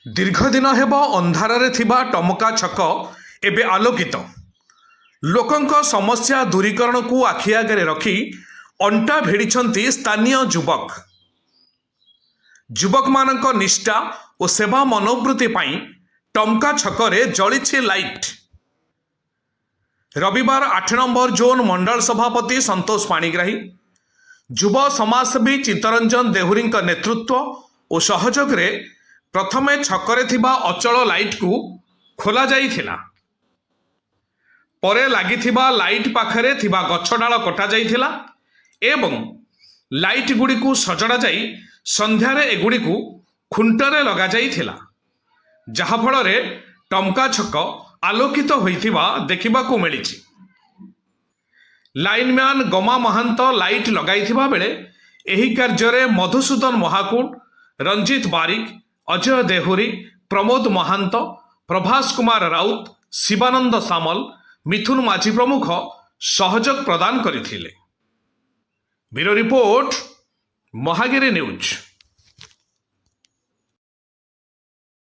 ଦୀର୍ଘଦିନ ହେବ ଅନ୍ଧାରରେ ଥିବା ଟମକା ଛକ ଏବେ ଆଲୋକିତ। ଲୋକଙ୍କ ସମସ୍ୟା ଦୂରୀକରଣକୁ ଆଖି ଆଗରେ ରଖି ଅଣ୍ଟା ଭିଡ଼ିଛନ୍ତି ସ୍ଥାନୀୟ ଯୁବକ। ଯୁବକମାନଙ୍କ ନିଷ୍ଠା ଓ ସେବା ମନୋବୃତ୍ତି ପାଇଁ ଟମକା ଛକରେ ଜଳିଛି ଲାଇଟ୍। ରବିବାର 8 ନମ୍ବର ଜୋନ୍ ମଣ୍ଡଳ ସଭାପତି ସନ୍ତୋଷ ପାଣିଗ୍ରାହୀ, ଯୁବ ସମାଜସେବୀ ଚିତ୍ତରଞ୍ଜନ ଦେହୁରୀଙ୍କ ନେତୃତ୍ୱ ଓ ସହଯୋଗରେ ପ୍ରଥମେ ଛକରେ ଥିବା ଅଚଳ ଲାଇଟ୍କୁ ଖୋଲାଯାଇଥିଲା। ପରେ ଲାଗିଥିବା ଲାଇଟ୍ ପାଖରେ ଥିବା ଗଛ ଡାଳ କଟାଯାଇଥିଲା ଏବଂ ଲାଇଟ୍ ଗୁଡ଼ିକୁ ସଜଡ଼ା ଯାଇ ସନ୍ଧ୍ୟାରେ ଏଗୁଡ଼ିକୁ ଖୁଣ୍ଟରେ ଲଗାଯାଇଥିଲା, ଯାହାଫଳରେ ଟମକା ଛକ ଆଲୋକିତ ହୋଇଥିବା ଦେଖିବାକୁ ମିଳିଛି। ଲାଇନମ୍ୟାନ୍ ଗମା ମହାନ୍ତ ଲାଇଟ୍ ଲଗାଇଥିବା ବେଳେ ଏହି କାର୍ଯ୍ୟରେ ମଧୁସୂଦନ ମହାକୁଡ଼, ରଞ୍ଜିତ ବାରିକ, ଅଜୟ ଦେହୁରୀ, ପ୍ରମୋଦ ମହାନ୍ତ, ପ୍ରଭାସ କୁମାର ରାଉତ, ଶିବାନନ୍ଦ ସାମଲ, ମିଥୁନ ମାଝୀ ପ୍ରମୁଖ ସହଯୋଗ ପ୍ରଦାନ କରିଥିଲେ। Bureau report, Mahagiri news.